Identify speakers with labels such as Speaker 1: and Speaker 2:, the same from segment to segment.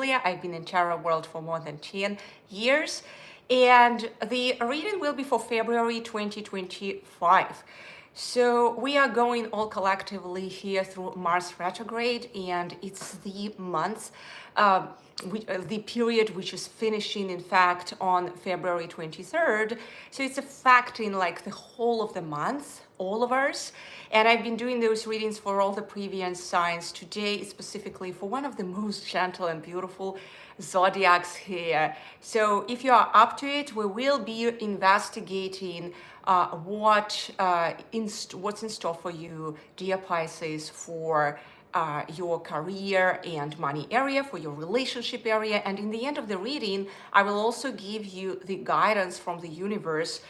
Speaker 1: Julia. I've been in tarot world for more than 10 years. And the reading will be for February 2025. So we are going all collectively here through Mars retrograde, and it's the month, the period which is finishing, in fact, on February 23rd. So it's affecting like the whole of the month, all of us. And I've been doing those readings for all the previous signs. Today, specifically for one of the most gentle and beautiful zodiacs here. So if you are up to it, we will be investigating what's in store for you, dear Pisces, for your career and money area, for your relationship area. And in the end of the reading, I will also give you the guidance from the universe,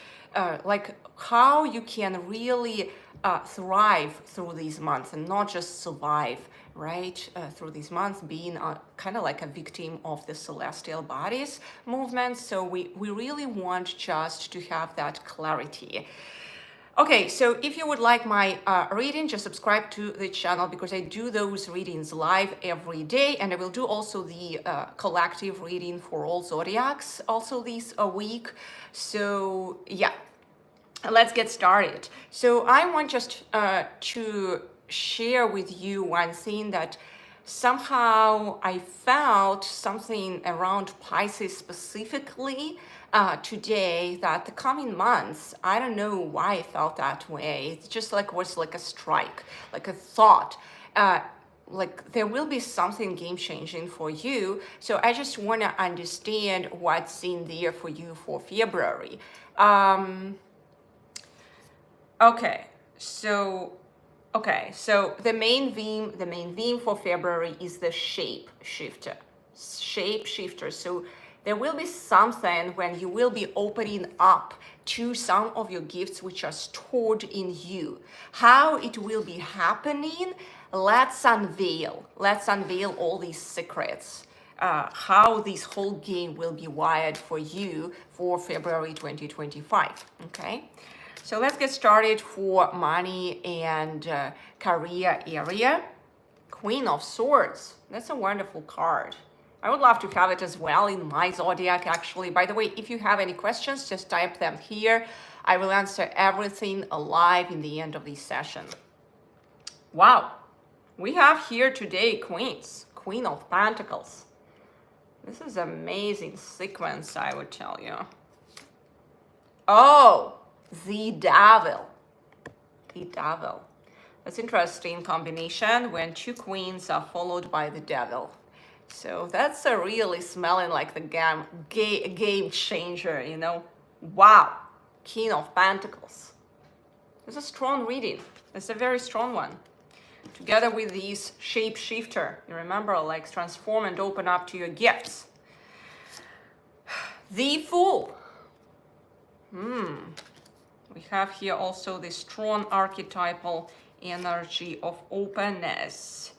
Speaker 1: like how you can really thrive through these months and not just survive, right? Through these months, being kind of like a victim of the celestial bodies movement. So we really want just to have that clarity. Okay, so if you would like my reading, just subscribe to the channel, because I do those readings live every day, and I will do also the collective reading for all zodiacs also this week. So yeah, let's get started. So I want just to share with you one thing that somehow I felt something around Pisces specifically today, that the coming months, I don't know why I felt that way. It's just like was like a strike, like a thought. Like there will be something game changing for you. So I just want to understand what's in there for you for February. Okay, so the main theme for February is the shape shifter. So there will be something when you will be opening up to some of your gifts which are stored in you. How it will be happening, let's unveil all these secrets. How this whole game will be wired for you for February 2025, okay? So let's get started for money and career area. Queen of Swords, that's a wonderful card. I would love to have it as well in my zodiac, actually. By the way, if you have any questions, just type them here. I will answer everything live in the end of this session. Wow, we have here today Queens, Queen of Pentacles. This is amazing sequence, I would tell you. Oh, the Devil. The Devil. That's interesting combination when two queens are followed by the Devil. So that's a really smelling like the game changer, you know. Wow, King of Pentacles. It's a strong reading. It's a very strong one. Together with these shapeshifter, you remember, like transform and open up to your gifts. The Fool. We have here also the strong archetypal energy of openness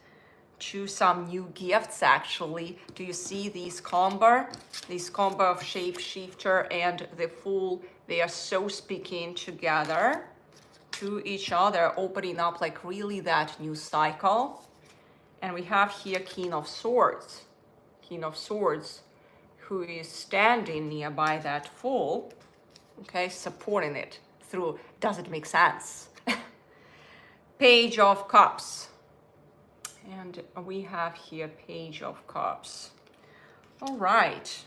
Speaker 1: to some new gifts, actually. Do you see this combo of shapeshifter and the Fool? They are so speaking together to each other, opening up like really that new cycle. And we have here King of Swords, who is standing nearby that Fool, okay, supporting it through. Does it make sense? Page of Cups. And we have here Page of Cups. All right.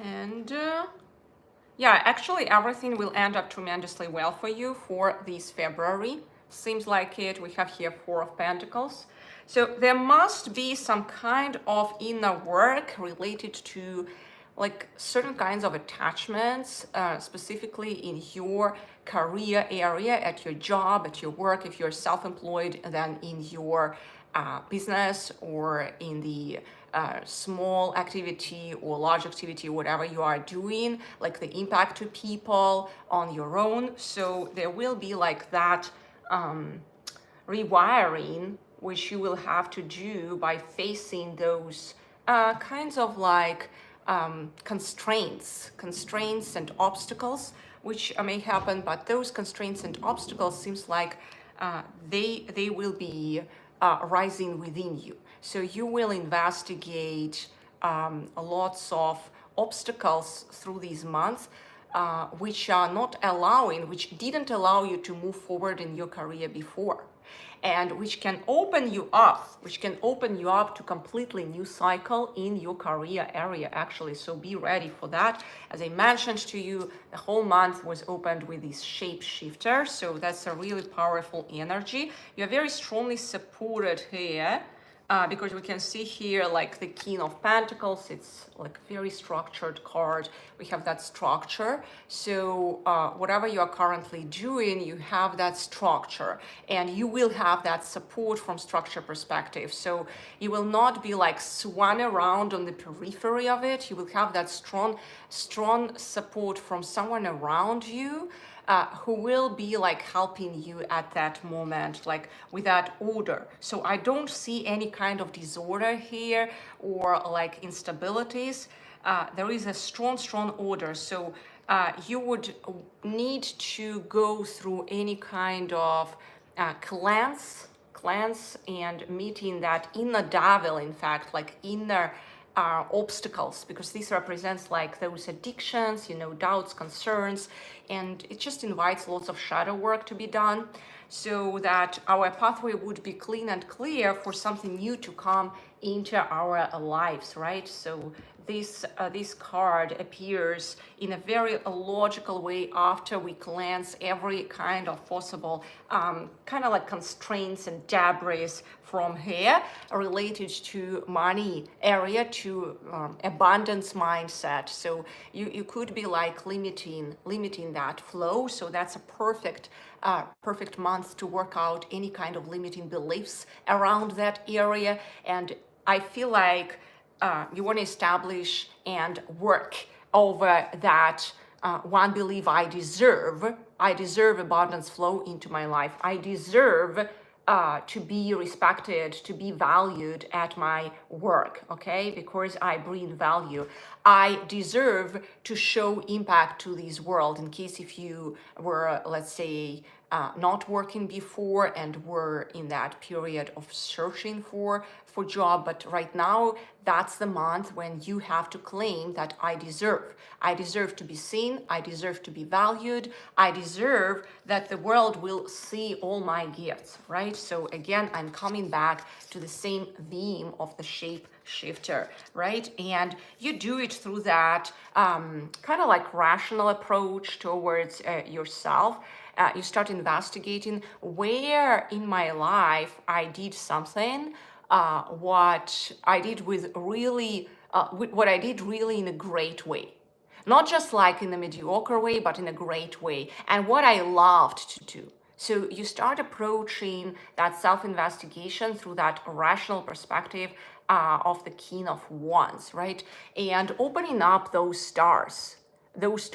Speaker 1: And yeah, actually everything will end up tremendously well for you for this February. Seems like it. We have here Four of Pentacles. So there must be some kind of inner work related to like certain kinds of attachments, specifically in your career area, at your job, at your work, if you're self-employed, then in your business, or in the small activity or large activity, whatever you are doing, like the impact to people on your own. So there will be like that rewiring, which you will have to do by facing those kinds of like constraints and obstacles which may happen. But those constraints and obstacles seems like they will be rising within you. So you will investigate lots of obstacles through these months, which are not allowing, which didn't allow you to move forward in your career before, and which can open you up, to completely new cycle in your career area actually. So be ready for that. As I mentioned to you, the whole month was opened with this shapeshifter, so that's a really powerful energy. You're very strongly supported here, because we can see here like the King of Pentacles. It's like very structured card. We have that structure. So whatever you are currently doing, you have that structure, and you will have that support from structure perspective. So you will not be like swung around on the periphery of it. You will have that strong support from someone around you, who will be like helping you at that moment, like with that order. So I don't see any kind of disorder here or like instabilities. There is a strong order. So you would need to go through any kind of cleanse and meeting that inner devil, in fact, like inner obstacles, because this represents like those addictions, doubts, concerns, and it just invites lots of shadow work to be done, so that our pathway would be clean and clear for something new to come into our lives, right? So this card appears in a very logical way after we cleanse every kind of possible kind of like constraints and debris from here related to money area, to abundance mindset. So you could be like limiting that flow. So that's a perfect month to work out any kind of limiting beliefs around that area. And I feel like you want to establish and work over that one belief: I deserve abundance flow into my life. I deserve to be respected, to be valued at my work, okay? Because I bring value. I deserve to show impact to this world. In case if you were, let's say, not working before and were in that period of searching for job, but right now that's the month when you have to claim that I deserve to be seen, I deserve to be valued, I deserve that the world will see all my gifts, right? So again, I'm coming back to the same theme of the shape shifter, right? And you do it through that kind of like rational approach towards yourself. You start investigating where in my life I did something, what I did really in a great way. Not just like in a mediocre way, but in a great way, and what I loved to do. So you start approaching that self-investigation through that rational perspective of the King of Wands, right? And opening up those stars, those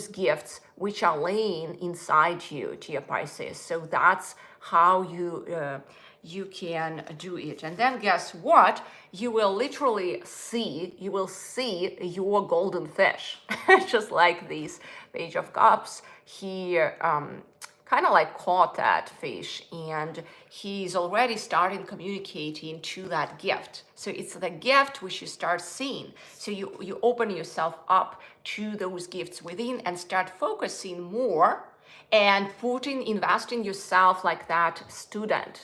Speaker 1: gifts which are laying inside you, dear Pisces. So that's how you can do it. And then guess what? You will literally see your golden fish. Just like this Page of Cups here, kind of like caught that fish, and he's already starting communicating to that gift. So it's the gift which you start seeing. So you open yourself up to those gifts within and start focusing more and investing yourself like that student.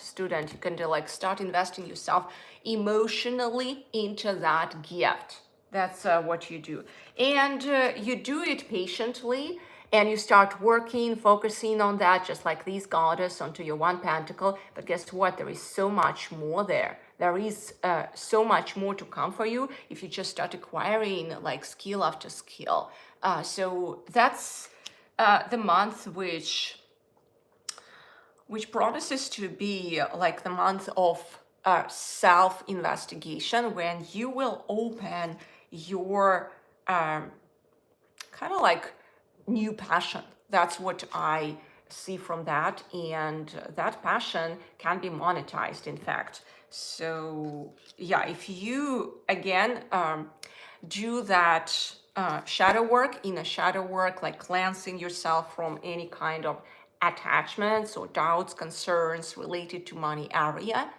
Speaker 1: You can like start investing yourself emotionally into that gift. That's what you do. And you do it patiently, and you start working, focusing on that, just like these goddess onto your one pentacle. But guess what? There is so much more there. There is so much more to come for you if you just start acquiring like skill after skill. So that's the month which promises to be like the month of self-investigation, when you will open your kind of like new passion. That's what I see from that, and that passion can be monetized, in fact. So yeah, if you again do that shadow work, like cleansing yourself from any kind of attachments or doubts, concerns related to money area,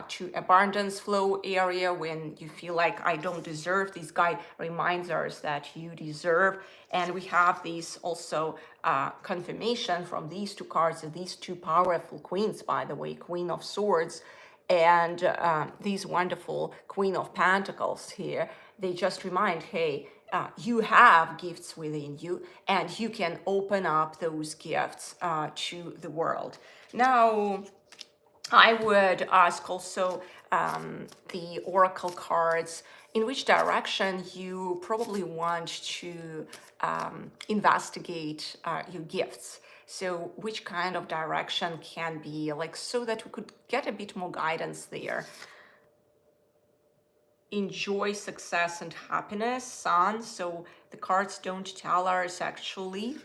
Speaker 1: to abundance flow area when you feel like I don't deserve. This guy reminds us that you deserve. And we have these also confirmation from these two cards, these two powerful queens, by the way, Queen of Swords and these wonderful Queen of Pentacles here. They just remind, hey, you have gifts within you and you can open up those gifts to the world. Now, I would ask also the oracle cards in which direction you probably want to investigate your gifts. So which kind of direction can be like, so that we could get a bit more guidance there. Enjoy success and happiness, Sun. So the cards don't tell us actually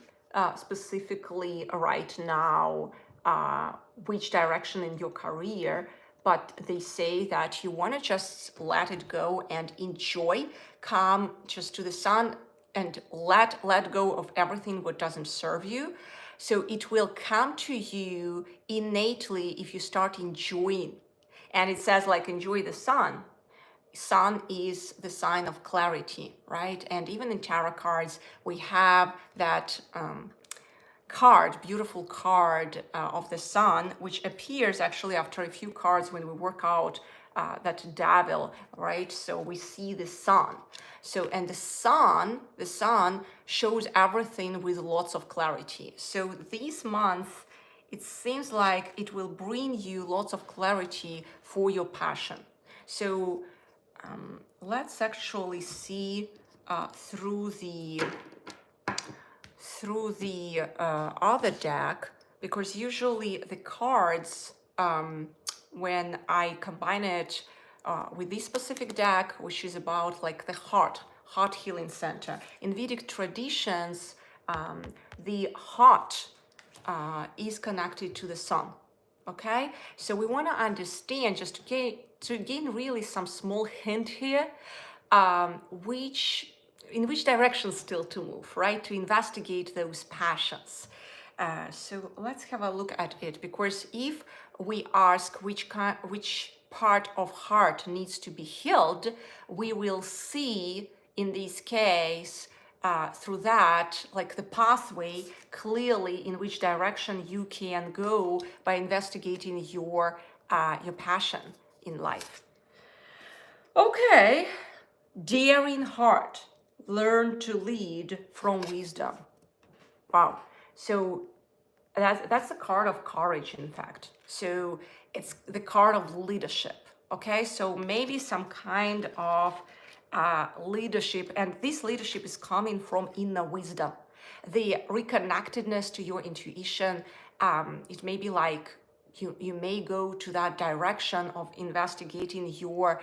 Speaker 1: specifically right now which direction in your career, but they say that you want to just let it go and enjoy. Come just to the Sun and let go of everything what doesn't serve you. So it will come to you innately if you start enjoying. And it says like enjoy the sun. Sun is the sign of clarity, right? And even in tarot cards, we have that card, beautiful card of the sun, which appears actually after a few cards when we work out that devil, right? So we see the sun. So, and the sun shows everything with lots of clarity. So this month, it seems like it will bring you lots of clarity for your passion. So let's actually see through the other deck, because usually the cards, when I combine it with this specific deck, which is about like the heart healing center. In Vedic traditions, the heart is connected to the sun. Okay, so we want to understand, just to gain really some small hint here, in which direction still to move, right? To investigate those passions. So let's have a look at it, because if we ask which part of heart needs to be healed, we will see in this case through that, like the pathway clearly in which direction you can go by investigating your passion in life. Okay, daring heart, learn to lead from wisdom. Wow. So that's the card of courage, in fact. So it's the card of leadership. Okay, so maybe some kind of leadership, and this leadership is coming from inner wisdom, the reconnectedness to your intuition. It may be like you may go to that direction of investigating your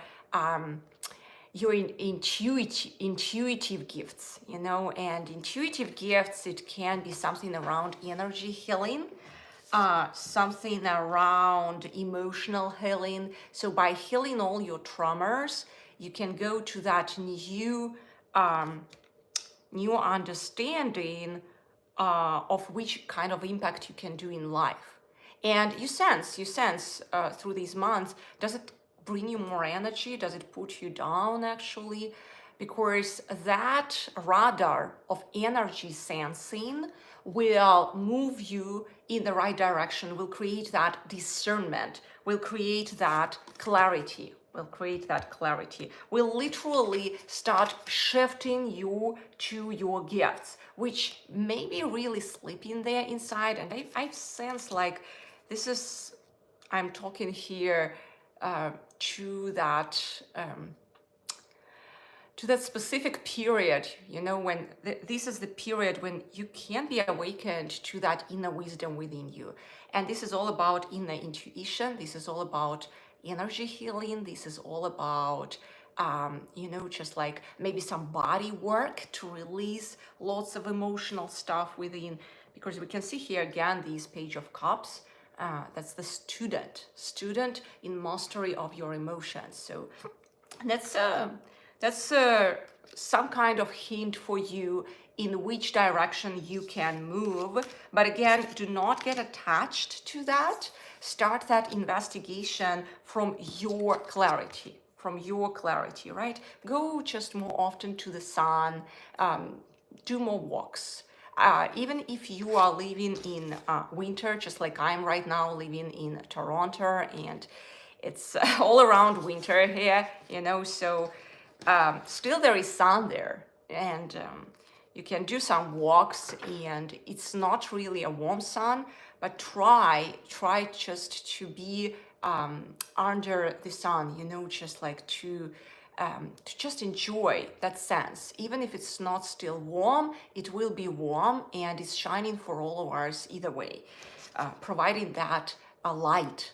Speaker 1: intuitive gifts, you know. And intuitive gifts, it can be something around energy healing, something around emotional healing. So by healing all your traumas, you can go to that new understanding of which kind of impact you can do in life. And you sense through these months, does it bring you more energy? Does it put you down actually? Because that radar of energy sensing will move you in the right direction, will create that discernment, will create that clarity, will literally start shifting you to your gifts, which may be really sleeping there inside. And I sense like this is, I'm talking here to that specific period, you know, when this is the period when you can be awakened to that inner wisdom within you. And this is all about inner intuition. This is all about energy healing. This is all about, you know, just like maybe some body work to release lots of emotional stuff within, because we can see here again, this Page of Cups. That's the student in mastery of your emotions. So That's some kind of hint for you in which direction you can move. But again, do not get attached to that. Start that investigation from your clarity, right? Go just more often to the sun, do more walks. Even if you are living in winter, just like I'm right now living in Toronto, and it's all around winter here, you know, so still there is sun there, and you can do some walks, and it's not really a warm sun, but try just to be under the sun, you know, just like to just enjoy that sense. Even if it's not still warm, it will be warm, and it's shining for all of us either way, providing that a light,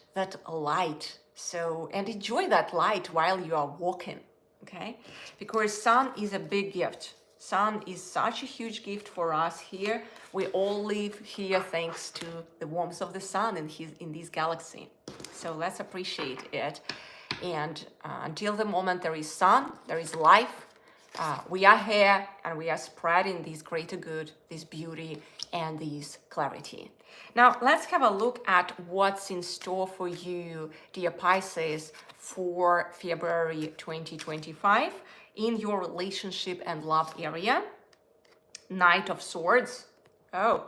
Speaker 1: So, and enjoy that light while you are walking, okay? Because sun is a big gift. Sun is such a huge gift for us here. We all live here thanks to the warmth of the sun in this galaxy. So let's appreciate it. And until the moment there is sun, there is life. We are here, and we are spreading this greater good, this beauty, and this clarity. Now, let's have a look at what's in store for you, dear Pisces, for February 2025 in your relationship and love area. Knight of Swords. Oh,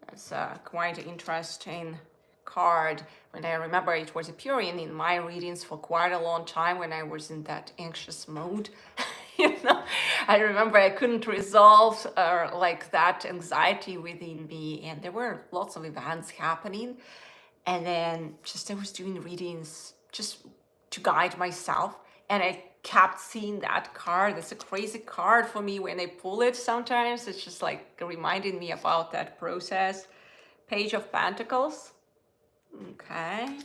Speaker 1: that's quite an interesting card. When I remember, it was appearing in my readings for quite a long time when I was in that anxious mode. You know, I remember I couldn't resolve like that anxiety within me, and there were lots of events happening, and then just I was doing readings just to guide myself, and I kept seeing that card. It's a crazy card for me when I pull it sometimes. It's just like reminding me about that process. Page of Pentacles. Okay,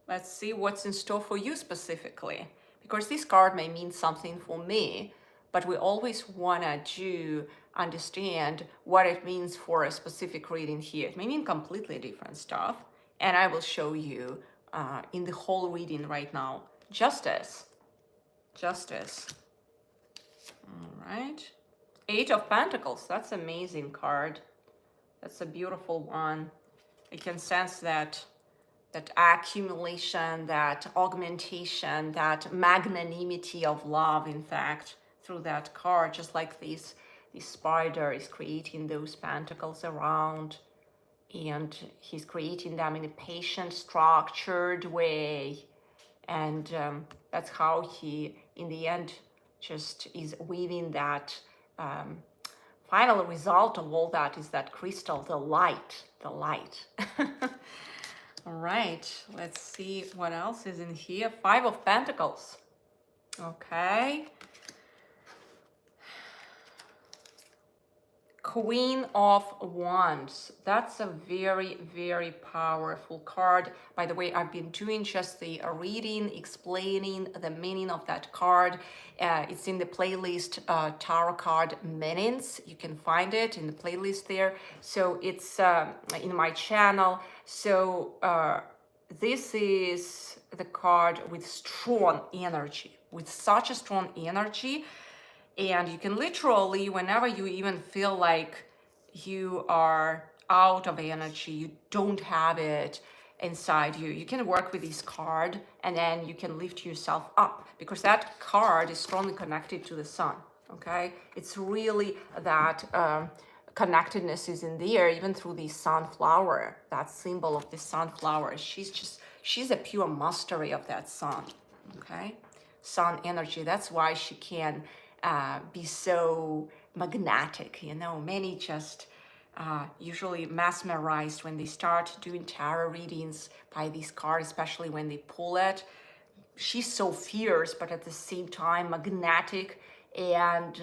Speaker 1: let's see what's in store for you specifically, because this card may mean something for me, but we always want to understand what it means for a specific reading here. It may mean completely different stuff, and I will show you in the whole reading right now. Justice. All right, Eight of Pentacles. That's an amazing card. That's a beautiful one. I can sense that accumulation, that augmentation, that magnanimity of love, in fact, through that card, just like this spider is creating those pentacles around, and he's creating them in a patient, structured way. And that's how he, in the end, just is weaving that final result of all that is that crystal, the light. All right, let's see what else is in here. Five of Pentacles. Okay. Queen of Wands. That's a very, very powerful card. By the way, I've been doing just the reading, explaining the meaning of that card. It's in the playlist Tarot Card Meanings. You can find it in the playlist there. So it's in my channel. So this is the card with strong energy, with such a strong energy. And you can literally, whenever you even feel like you are out of energy, you don't have it inside you, you can work with this card, and then you can lift yourself up, because that card is strongly connected to the sun. Okay, it's really that connectedness is in there, even through the sunflower, that symbol of the sunflower. She's a pure mastery of that sun. Okay, sun energy. That's why she can be so magnetic, you know. Many just usually mesmerized when they start doing tarot readings by this card, especially when they pull it. She's so fierce, but at the same time magnetic, and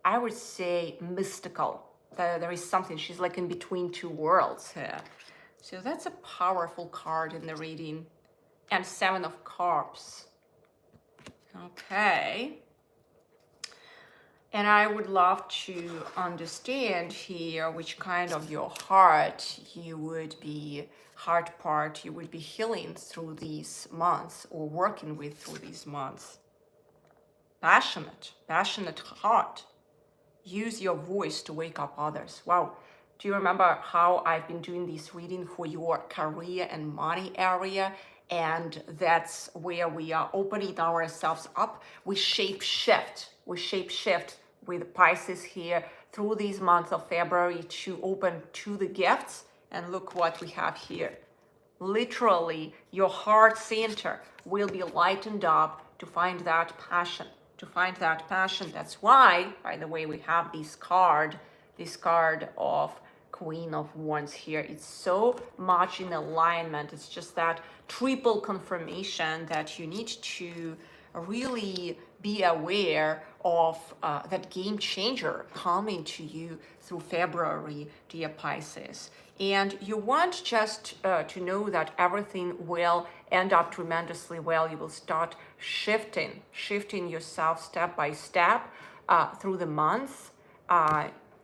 Speaker 1: I would say mystical. There is something, she's like in between two worlds here. So that's a powerful card in the reading. And Seven of Cups. Okay. And I would love to understand here which kind of your heart you would be, heart part you would be healing through these months or working with through these months. Passionate heart. Use your voice to wake up others. Wow. Do you remember how I've been doing this reading for your career and money area? And that's where we are opening ourselves up. We shape shift with Pisces here through these months of February to open to the gifts. And look what we have here. Literally, your heart center will be lightened up to find that passion. That's why, by the way, we have this card of Queen of Wands here. It's so much in alignment. It's just that triple confirmation that you need to really be aware of that game changer coming to you through February, dear Pisces. And you want just to know that everything will end up tremendously well. You will start shifting yourself step by step through the months,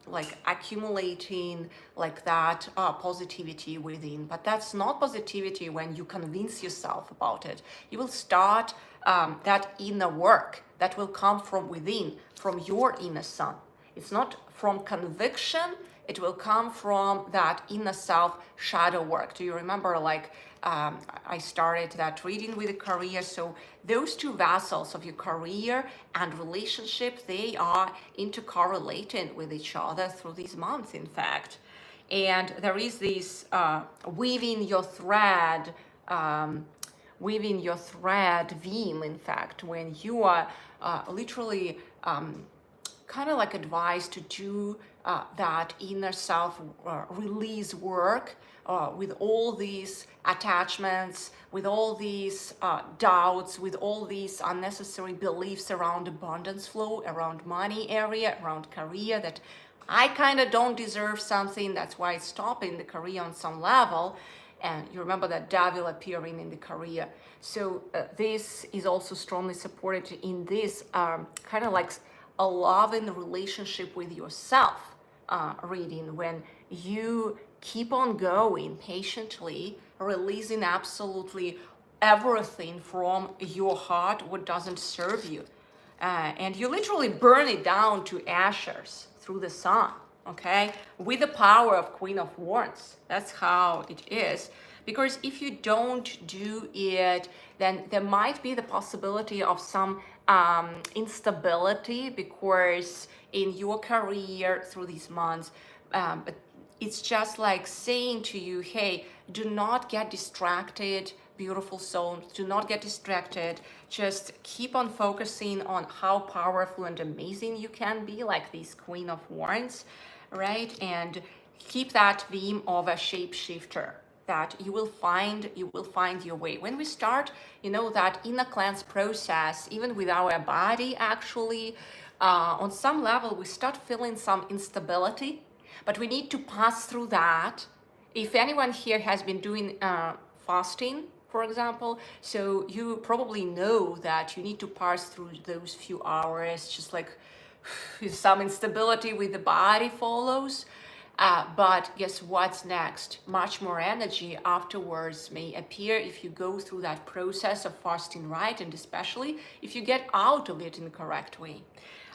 Speaker 1: like accumulating like that positivity within. But that's not positivity when you convince yourself about it. You will start that inner work that will come from within, from your inner sun. It's not from conviction. It will come from that inner self shadow work. Do you remember, like, I started that reading with the career? So those two vessels of your career and relationship, they are intercorrelating with each other through these months, in fact. And there is this weaving your thread theme, in fact, when you are literally kind of like advised to do that inner self release work with all these attachments, with all these doubts, with all these unnecessary beliefs around abundance flow, around money area, around career, that I kind of don't deserve something, that's why it's stopping the career on some level. And you remember that devil appearing in the career. So this is also strongly supported in this kind of like a loving relationship with yourself reading, when you keep on going patiently, releasing absolutely everything from your heart what doesn't serve you. And you literally burn it down to ashes through the sun, okay? With the power of Queen of Wands. That's how it is. Because if you don't do it, then there might be the possibility of some instability, because in your career through these months, but it's just like saying to you, hey, do not get distracted, beautiful soul, do not get distracted. Just keep on focusing on how powerful and amazing you can be, like this Queen of Wands, right? And keep that theme of a shapeshifter, that you will find your way. When we start, that inner cleanse process, even with our body, actually, on some level, we start feeling some instability, but we need to pass through that. If anyone here has been doing fasting, for example, so you probably know that you need to pass through those few hours, just like some instability with the body follows. But guess what's next? Much more energy afterwards may appear if you go through that process of fasting right, and especially if you get out of it in the correct way.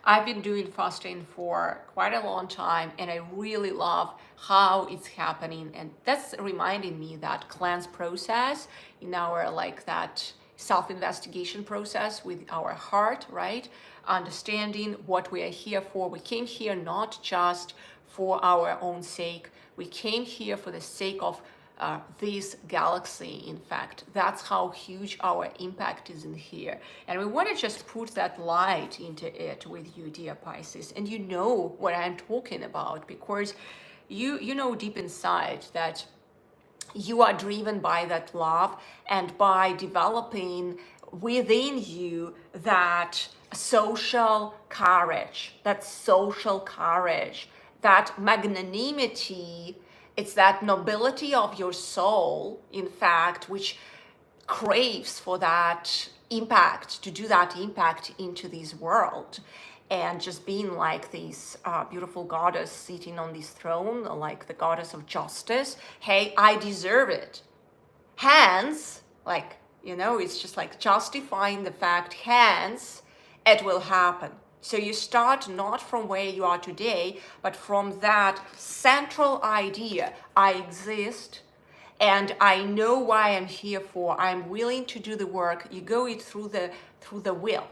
Speaker 1: I've been doing fasting for quite a long time, and I really love how it's happening. And that's reminding me that cleanse process in our, like, that self-investigation process with our heart, right? Understanding what we are here for. We came here not just for our own sake. We came here for the sake of this galaxy, in fact. That's how huge our impact is in here. And we want to just put that light into it with you, dear Pisces. And you know what I'm talking about, because you know deep inside that you are driven by that love, and by developing within you that social courage, that magnanimity. It's that nobility of your soul, in fact, which craves for that impact, to do that impact into this world. and just being like this beautiful goddess sitting on this throne, like the goddess of justice. Hey, I deserve it. Hence, like, you know, it's just like justifying the fact, hence, it will happen. So you start not from where you are today, but from that central idea, I exist, and I know why I'm here for. I'm willing to do the work. You go it through the will,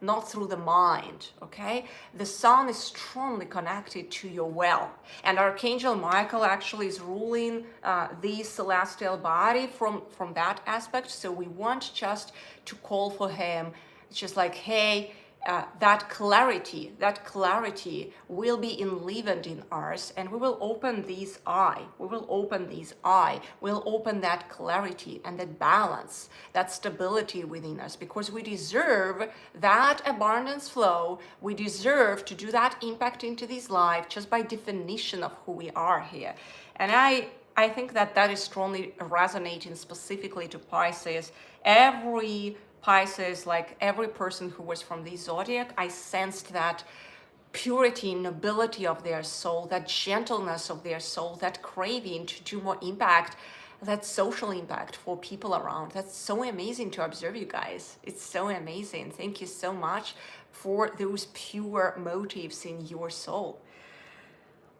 Speaker 1: not through the mind. Okay, the sun is strongly connected to your will, and Archangel Michael actually is ruling the celestial body from that aspect. So we want just to call for him. It's just like, hey, that clarity will be enlivened in us, and we will open these eye. We'll open that clarity and that balance, that stability within us, because we deserve that abundance flow. We deserve to do that impact into this life just by definition of who we are here. And I think that is strongly resonating specifically to Pisces. Every Pisces, like every person who was from the zodiac, I sensed that purity, nobility of their soul, that gentleness of their soul, that craving to do more impact, that social impact for people around. That's so amazing to observe, you guys. It's so amazing. Thank you so much for those pure motives in your soul.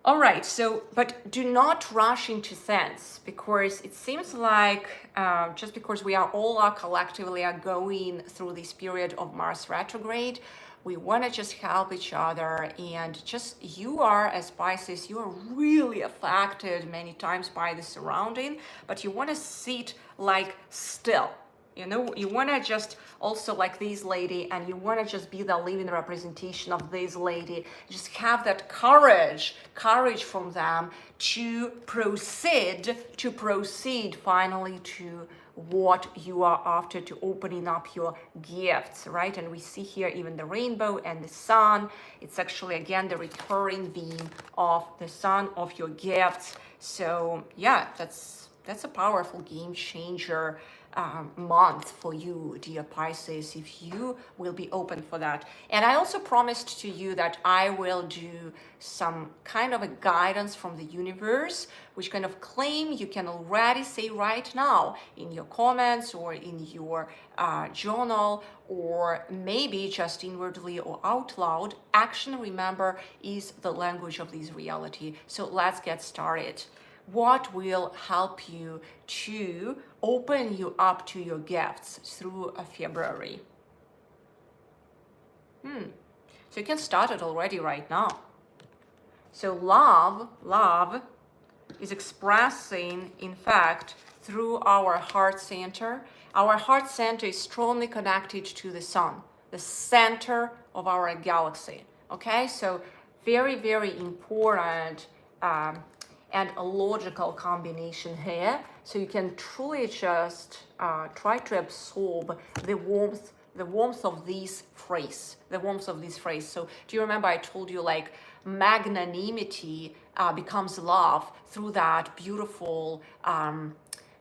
Speaker 1: All right, so, but do not rush into sense, because it seems like just because we are all collectively going through this period of Mars retrograde, we want to just help each other, and just you are, as Pisces, you are really affected many times by the surrounding, but you want to sit like still. You know, you want to just also like this lady, and you want to just be the living representation of this lady. Just have that courage from them to proceed finally to what you are after, to opening up your gifts, right? And we see here even the rainbow and the sun. It's actually, again, the recurring beam of the sun, of your gifts. So yeah, that's a powerful game changer month for you, dear Pisces, if you will be open for that. And I also promised to you that I will do some kind of a guidance from the universe, which kind of claim you can already say right now in your comments or in your journal, or maybe just inwardly or out loud. Action, remember, is the language of this reality. So let's get started. What will help you to open you up to your gifts through February? So you can start it already right now. So love is expressing, in fact, through our heart center. Our heart center is strongly connected to the sun, the center of our galaxy. Okay, so very, very important and a logical combination here. So you can truly just try to absorb the warmth of this phrase, So do you remember I told you, like, magnanimity becomes love through that beautiful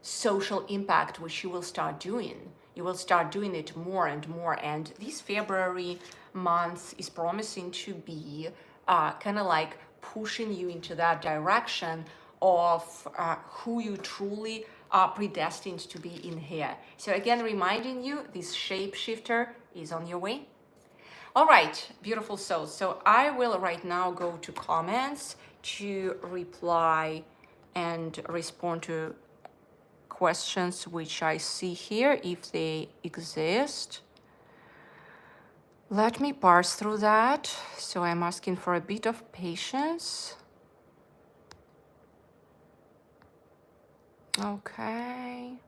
Speaker 1: social impact, which you will start doing. You will start doing it more and more. And this February month is promising to be kind of like pushing you into that direction of who you truly are predestined to be in here. So again, reminding you, this shapeshifter is on your way. All right, beautiful souls. So I will right now go to comments to reply and respond to questions which I see here, if they exist. Let me parse through that. So I'm asking for a bit of patience. Okay.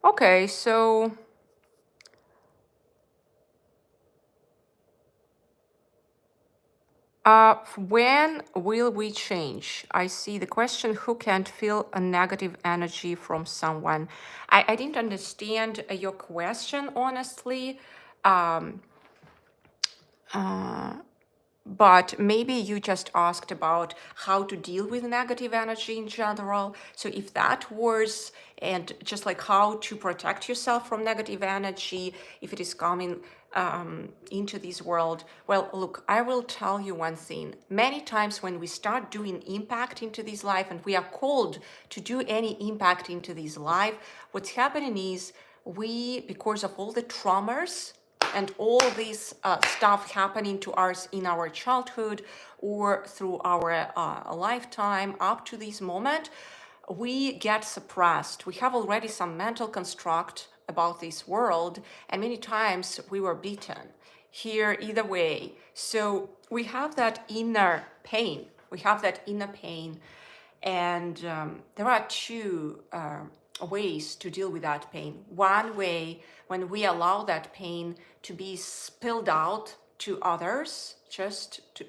Speaker 1: Okay, so when will we change? I see the question, who can't feel a negative energy from someone? I didn't understand your question, honestly. But maybe you just asked about how to deal with negative energy in general. So if that was, and just like how to protect yourself from negative energy if it is coming into this world, well, look, I will tell you one thing. Many times when we start doing impact into this life, and we are called to do any impact into this life, what's happening is we, because of all the traumas and all this stuff happening to us in our childhood or through our lifetime up to this moment, we get suppressed. We have already some mental construct about this world, and many times we were beaten here either way. So we have that inner pain. We have that inner pain, and there are two ways to deal with that pain. One way, when we allow that pain to be spilled out to others,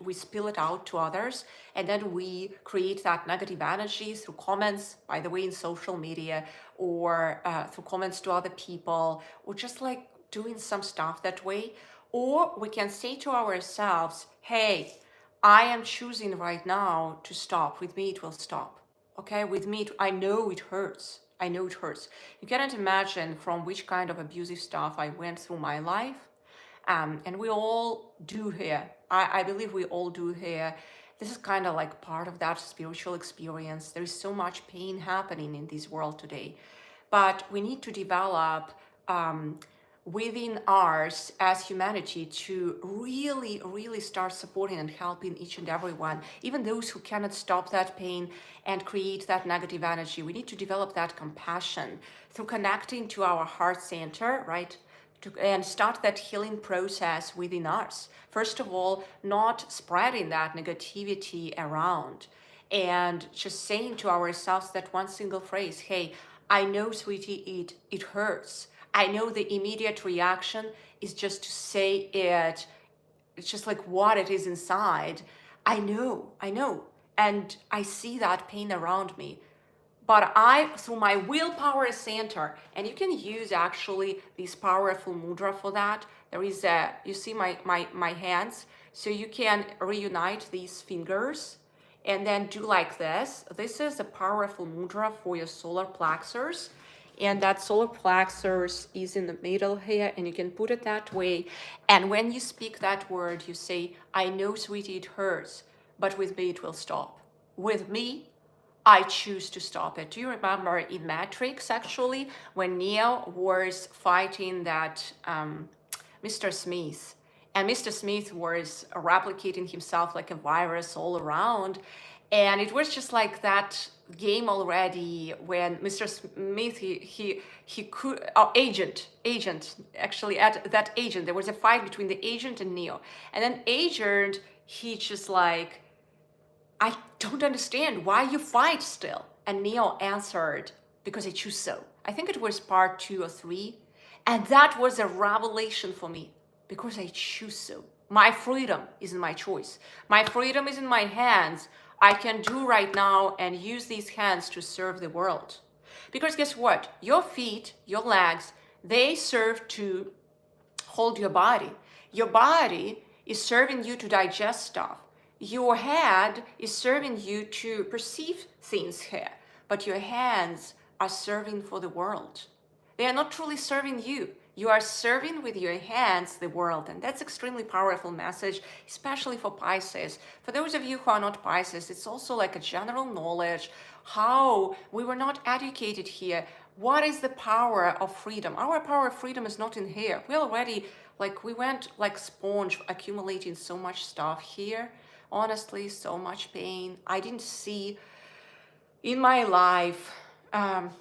Speaker 1: we spill it out to others, and then we create that negative energy through comments, by the way, in social media, or through comments to other people, or just like doing some stuff that way. Or we can say to ourselves, hey, I am choosing right now to stop. With me, it will stop. Okay, with me, I know it hurts. I know it hurts. You cannot imagine from which kind of abusive stuff I went through my life. And we all do here. I believe we all do here. This is kind of like part of that spiritual experience. There is so much pain happening in this world today. But we need to develop within ours as humanity to really, really start supporting and helping each and everyone, even those who cannot stop that pain and create that negative energy. We need to develop that compassion through connecting to our heart center, right? And start that healing process within us. First of all, not spreading that negativity around and just saying to ourselves that one single phrase, hey, I know, sweetie, it hurts. I know the immediate reaction is just to say it. It's just like what it is inside. I know. And I see that pain around me. But I, through my willpower center, and you can use actually this powerful mudra for that. There is a, you see my hands, so you can reunite these fingers and then do like this. This is a powerful mudra for your solar plexus. And that solar plexus is in the middle here, and you can put it that way. And when you speak that word, you say, I know, sweetie, it hurts, but with me it will stop. With me, I choose to stop it. Do you remember in Matrix, actually, when Neo was fighting that Mr. Smith, and Mr. Smith was replicating himself like a virus all around, and it was just like that game already when Mr. Smith, he could, agent, actually at that agent, there was a fight between the agent and Neo. And then agent, he just like, I don't understand why you fight still. And Neo answered, because I choose so. I think it was part 2 or 3. And that was a revelation for me, because I choose so. My freedom is in my choice. My freedom is in my hands. I can do right now and use these hands to serve the world. Because guess what? Your feet, your legs, they serve to hold your body. Your body is serving you to digest stuff. Your head is serving you to perceive things here. But your hands are serving for the world. They are not truly serving you. You are serving with your hands the world. And that's extremely powerful message, especially for Pisces. For those of you who are not Pisces, it's also like a general knowledge how we were not educated here. What is the power of freedom? Our power of freedom is not in here. We already, like, we went like sponge accumulating so much stuff here. Honestly, so much pain. I didn't see in my life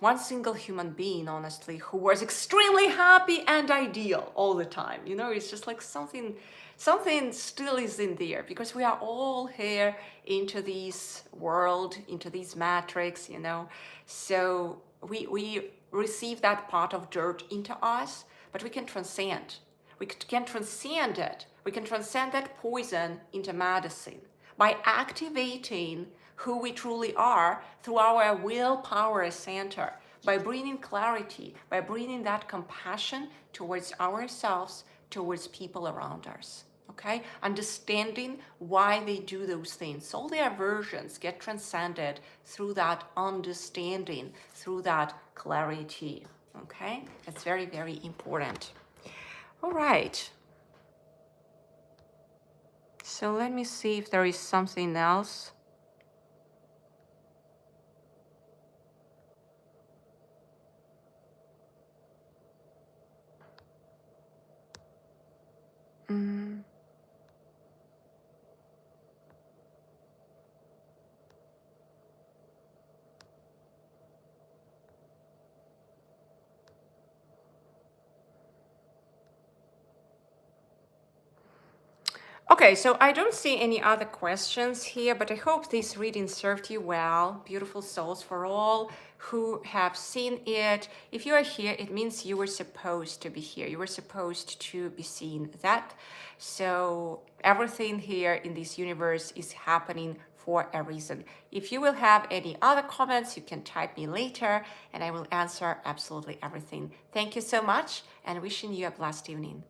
Speaker 1: one single human being, honestly, who was extremely happy and ideal all the time. You know, it's just like something still is in there, because we are all here into this world, into this matrix, you know. So we receive that part of dirt into us, but we can transcend. We can transcend it. We can transcend that poison into medicine by activating who we truly are through our willpower center, by bringing clarity, by bringing that compassion towards ourselves, towards people around us. Okay, understanding why they do those things. All the aversions get transcended through that understanding, through that clarity. Okay, that's very, very important. All right. So let me see if there is something else. Mm. Okay, so I don't see any other questions here, but I hope this reading served you well. Beautiful souls, for all who have seen it. If you are here, it means you were supposed to be here. You were supposed to be seeing that. So everything here in this universe is happening for a reason. If you will have any other comments, you can type me later and I will answer absolutely everything. Thank you so much and wishing you a blessed evening.